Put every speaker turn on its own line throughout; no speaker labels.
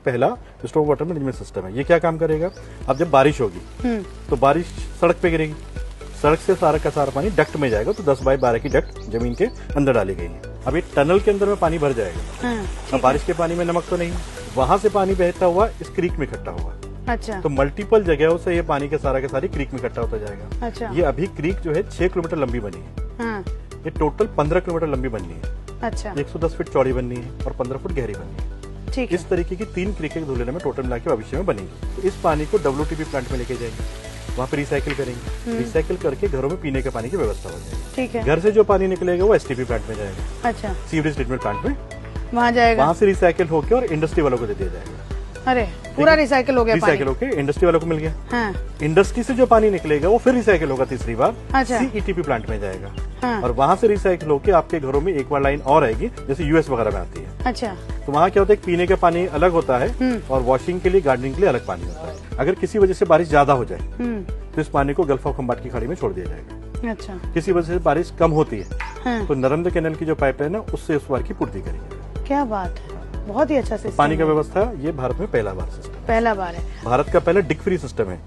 पहला storm water management system है। ये क्या काम करेगा, अब जब बारिश होगी तो बारिश सड़क पे गिरेगी, सड़क से सारा का सारा पानी डक्ट में जाएगा, तो 10 बाई 12 की डक्ट जमीन के अंदर डाली गई है। अब ये टनल के अंदर में पानी भर जाएगा। अब बारिश के पानी में नमक तो नहीं, वहां से पानी बहता हुआ इस क्रीक में इकट्ठा हुआ।
अच्छा।
तो मल्टीपल जगहों से ये पानी के सारी क्रीक में इकट्ठा होता जाएगा।
अच्छा।
ये अभी क्रीक जो है 6 किलोमीटर लंबी बनी है। ये टोटल 15 किलोमीटर लंबी बननी है।
अच्छा।
110 फीट चौड़ी बननी है और 15 फुट गहरी बननी है।
ठीक है।
इस तरीके की 3 क्रिकेट धुलेरा में टोटल मिला के भविष्य में बनेगी। तो इस पानी को WTP प्लांट में लेके जाएंगे, वहाँ पे रिसाइकिल करेंगे, रिसाइकिल करके घरों में पीने के पानी की व्यवस्था हो जाएगी।
ठीक है।
घर से जो पानी निकलेगा वो STP प्लांट में जाएगा।
अच्छा।
सीवरेज ट्रीटमेंट प्लांट में
वहाँ जाएगा,
वहाँ से रिसाइकिल होकर और इंडस्ट्री वालों को दे दिया जाएगा।
अरे पूरा रिसाइकिल हो गया,
रिसाइकिल होकर इंडस्ट्री वालों को मिल गया।
हाँ।
इंडस्ट्री से जो पानी निकलेगा वो फिर रिसाइकिल होगा तीसरी बार।
अच्छा।
CETP प्लांट में जाएगा।
हाँ।
और वहाँ से रिसाइकिल होकर आपके घरों में एक बार लाइन और आएगी, जैसे US वगैरह में आती है।
अच्छा।
तो वहाँ क्या होता है, पीने का पानी अलग होता है और वॉशिंग के लिए, गार्डनिंग के लिए अलग पानी होता है। अगर किसी वजह से बारिश ज्यादा हो जाए तो इस पानी को गल्फ ऑफ खंबाट की खाड़ी में छोड़ दिया जाएगा।
अच्छा।
किसी वजह से बारिश कम होती है
हाँ।
तो नर्मदा कैनाल की जो पाइपलाइन है उससे उस बार की पूर्ति करेंगे।
क्या बात है, बहुत ही अच्छा सिस्टम।
पानी का व्यवस्था ये भारत में पहला बार सिस्टम,
पहला बार है।
भारत का पहला डिग फ्री सिस्टम है।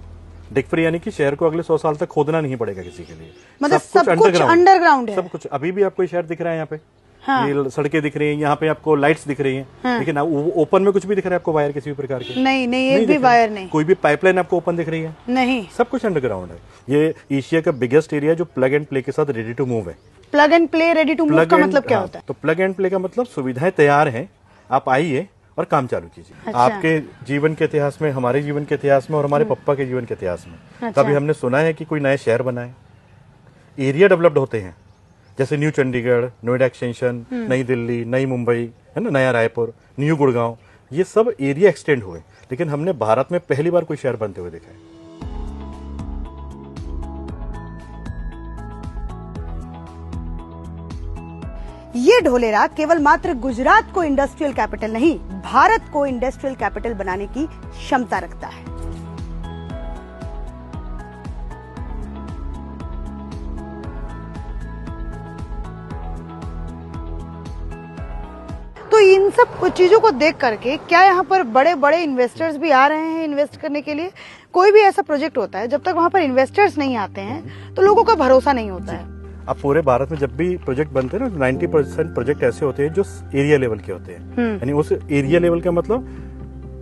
डिग फ्री यानी कि शहर को अगले 100 साल तक खोदना नहीं पड़ेगा किसी के लिए।
मतलब सब कुछ अंडरग्राउंड है।
सब कुछ। अभी भी आपको शहर दिख रहा है यहाँ पे।
हाँ।
ये सड़कें दिख रही हैं, यहाँ पे आपको लाइट्स दिख रही हैं।
हाँ।
लेकिन ओपन में कुछ भी दिख रहा है आपको, वायर किसी भी प्रकार के?
नहीं, एक भी वायर नहीं।
कोई भी पाइपलाइन आपको ओपन दिख रही है?
नहीं,
सब कुछ अंडरग्राउंड है। ये एशिया का बिगेस्ट एरिया जो प्लग एंड प्ले के साथ रेडी टू मूव है।
Plug and play ready to move का मतलब क्या होता है?
तो प्लग एंड प्ले का मतलब सुविधाएं तैयार हैं, आप आइए और काम चालू कीजिए।
अच्छा।
आपके जीवन के इतिहास में, हमारे जीवन के इतिहास में और हमारे पप्पा के जीवन के इतिहास में कभी हमने सुना है कि कोई नया शहर बना है? एरिया डेवलप्ड होते हैं, जैसे न्यू चंडीगढ़, नोएडा एक्सटेंशन, नई दिल्ली, नई मुंबई, है ना, नया रायपुर, न्यू गुड़गांव, ये सब एरिया एक्सटेंड हुए। लेकिन हमने भारत में पहली बार कोई शहर बनते हुए देखा है।
ये ढोलेरा केवल मात्र गुजरात को इंडस्ट्रियल कैपिटल नहीं, भारत को इंडस्ट्रियल कैपिटल बनाने की क्षमता रखता है।
तो इन सब चीजों को देख करके क्या यहाँ पर बड़े बड़े इन्वेस्टर्स भी आ रहे हैं इन्वेस्ट करने के लिए? कोई भी ऐसा प्रोजेक्ट होता है, जब तक वहाँ पर इन्वेस्टर्स नहीं आते हैं तो लोगों का भरोसा नहीं होता है।
अब पूरे भारत में जब भी प्रोजेक्ट बनते हैं ना, 90% प्रोजेक्ट ऐसे होते हैं जो एरिया लेवल के होते हैं। यानी उस एरिया लेवल का मतलब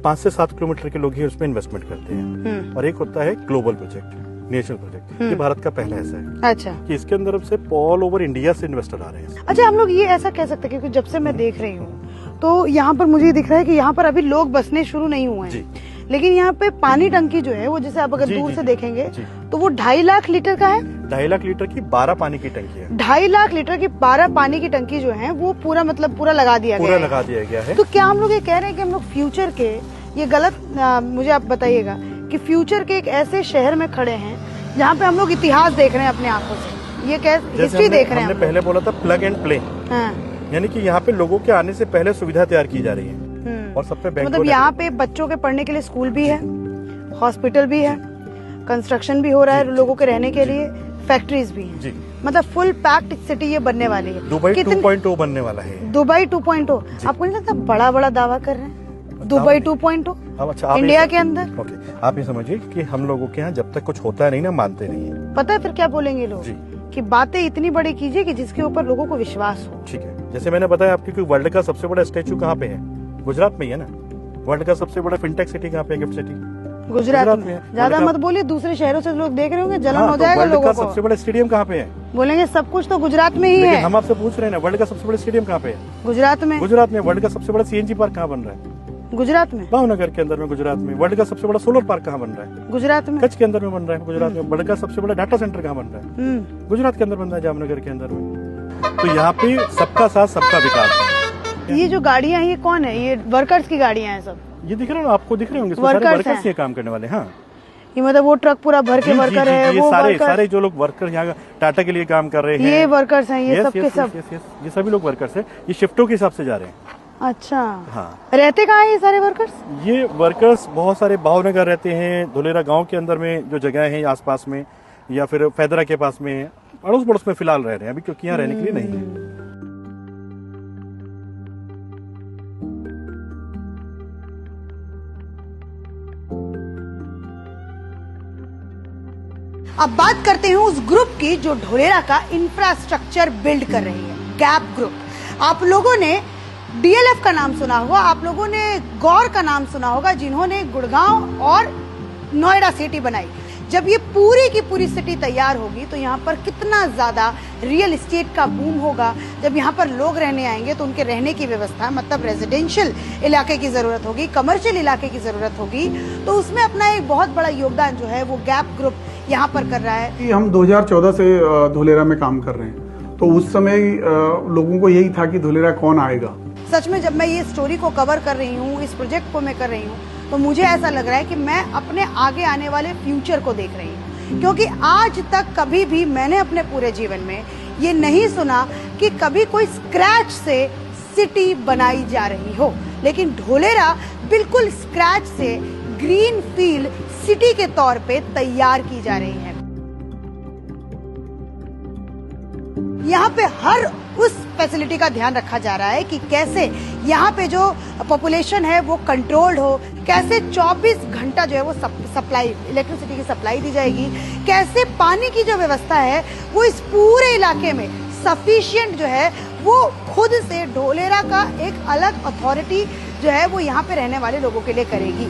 5 से 7 किलोमीटर के लोग ही उसमें इन्वेस्टमेंट करते हैं। और एक होता है ग्लोबल प्रोजेक्ट, नेशनल प्रोजेक्ट। ये भारत का पहला ऐसा है।
अच्छा।
कि इसके अंदर से ऑल ओवर इंडिया से इन्वेस्टर आ रहे हैं।
अच्छा, हम लोग ये ऐसा कह सकते हैं, क्योंकि जब से मैं देख रही हूँ तो यहाँ पर मुझे दिख रहा है कि यहाँ पर अभी लोग बसने शुरू नहीं हुए हैं, लेकिन यहाँ पे पानी टंकी जो है वो, जैसे आप अगर दूर से देखेंगे तो वो 2.5 लाख लीटर का है।
2.5 लाख लीटर की 12 पानी की टंकी है।
2.5 लाख लीटर की 12 पानी की टंकी जो है वो पूरा मतलब पूरा लगा दिया
गया है।
तो क्या हम लोग ये कह रहे हैं कि हम लोग फ्यूचर के, ये गलत मुझे आप बताइएगा, कि फ्यूचर के एक ऐसे शहर में खड़े हैं जहाँ पे हम लोग इतिहास देख रहे हैं अपनी आंखों से, ये क्या हिस्ट्री देख रहे हैं?
हमने पहले बोला था प्लग एंड प्ले, यानी कि यहाँ पे लोगों के आने से पहले सुविधा तैयार की जा रही है और सब पे बैंक।
मतलब यहाँ पे बच्चों के पढ़ने के लिए स्कूल भी है, हॉस्पिटल भी है, कंस्ट्रक्शन भी हो रहा है लोगों के रहने के लिए, फैक्ट्रीज भी है। मतलब फुल पैक्ड सिटी ये बनने वाली है।
दुबई 2.0 बनने वाला है।
दुबई 2.0 आपको नहीं लगता बड़ा बड़ा दावा कर रहे हैं दुबई 2.0?
अच्छा,
इंडिया के अंदर।
ओके, आप ये समझिए कि हम लोगों के यहाँ जब तक कुछ होता है नहीं ना, मानते नहीं है।
पता है फिर क्या बोलेंगे लोग? कि बातें इतनी बड़ी कीजिए कि जिसके ऊपर लोगों को विश्वास हो।
ठीक है, जैसे मैंने बताया आपको, वर्ल्ड का सबसे बड़ा स्टैचू कहाँ पे है? गुजरात में ही है ना। वर्ल्ड का सबसे बड़ा फिनटेक सिटी कहाँ पे है? गिफ्ट सिटी
गुजरात में। ज्यादा मत बोलिए, दूसरे शहरों से लोग देख रहे होंगे, जलन हो जाएगा लोगों को।
सबसे बड़ा स्टेडियम कहाँ पे है?
बोलेंगे सब कुछ तो गुजरात में ही है।
हम आपसे पूछ रहे हैं ना, वर्ल्ड का सबसे बड़ा स्टेडियम कहाँ पे है?
गुजरात में।
गुजरात में। वर्ल्ड का सबसे बड़ा CNG पार्क कहाँ बन रहा है?
गुजरात में।
भावनगर के अंदर में, गुजरात में। वर्ल्ड का सबसे बड़ा सोलर पार्क कहाँ बन रहा है?
गुजरात में।
कच्छ के अंदर में बन रहा है, गुजरात में। वर्ल्ड का सबसे बड़ा डाटा सेंटर कहाँ बन रहा है? गुजरात के अंदर बन रहा है, जामनगर के अंदर में। तो यहाँ पे सबका साथ सबका विकास है।
ये जो गाड़ियाँ हैं ये कौन है? ये वर्कर्स की गाड़ियाँ हैं सब।
ये दिख रहे हैं, आपको दिख रहे होंगे, वर्कर्स ये काम करने वाले। हाँ,
ये मतलब वो ट्रक पूरा भर के वर्कर है, वो
सारे जो लोग वर्कर यहाँ टाटा के लिए काम कर रहे हैं,
ये वर्कर्स हैं, ये सब के सब।
ये सभी लोग वर्कर्स हैं। ये शिफ्टों के हिसाब से जा रहे हैं।
अच्छा।
हाँ।
रहते कहाँ हैं ये सारे वर्कर्स?
ये वर्कर्स बहुत सारे भावनगर रहते हैं, धुलेरा गांव के अंदर में जो जगह है आसपास में, या फिर फैदरा के पास में, अड़ोस पड़ोस में फिलहाल रह रहे हैं अभी, क्योंकि यहाँ रहने के लिए नहीं है।
अब बात करते हैं उस ग्रुप की जो ढोलेरा का इंफ्रास्ट्रक्चर बिल्ड कर रही है, गैप ग्रुप। आप लोगों ने डीएलएफ का नाम सुना होगा, आप लोगों ने गौर का नाम सुना होगा, जिन्होंने गुड़गांव और नोएडा सिटी बनाई। जब ये पूरी की पूरी सिटी तैयार होगी तो यहाँ पर कितना ज्यादा रियल एस्टेट का बूम होगा। जब यहाँ पर लोग रहने आएंगे तो उनके रहने की व्यवस्था, मतलब रेजिडेंशियल इलाके की जरूरत होगी, कमर्शियल इलाके की जरूरत होगी, तो उसमें अपना एक बहुत बड़ा योगदान जो है वो गैप ग्रुप यहाँ पर कर रहा है।
हम 2014 से धोलेरा में काम कर रहे हैं, तो उस समय लोगों को यही था कि धोलेरा कौन आएगा।
सच में जब मैं ये स्टोरी को कवर कर रही हूँ, इस प्रोजेक्ट को मैं कर रही हूँ, तो मुझे ऐसा लग रहा है कि मैं अपने आगे आने वाले फ्यूचर को देख रही हूँ। क्योंकि आज तक कभी भी मैंने अपने पूरे जीवन में ये नहीं सुना कि कभी कोई स्क्रैच से सिटी बनाई जा रही हो, लेकिन ढोलेरा बिल्कुल स्क्रैच से ग्रीन फील्ड सिटी के तौर पे तैयार की जा रही है। यहाँ पे हर उस फैसिलिटी का ध्यान रखा जा रहा है कि कैसे यहाँ पे जो पॉपुलेशन है वो कंट्रोल्ड हो, कैसे 24 घंटा जो है वो सप्लाई, इलेक्ट्रिसिटी की सप्लाई दी जाएगी, कैसे पानी की जो व्यवस्था है वो इस पूरे इलाके में सफिशिएंट जो है वो खुद से ढोलेरा का एक अलग अथॉरिटी जो है वो यहाँ पे रहने वाले लोगों के लिए करेगी।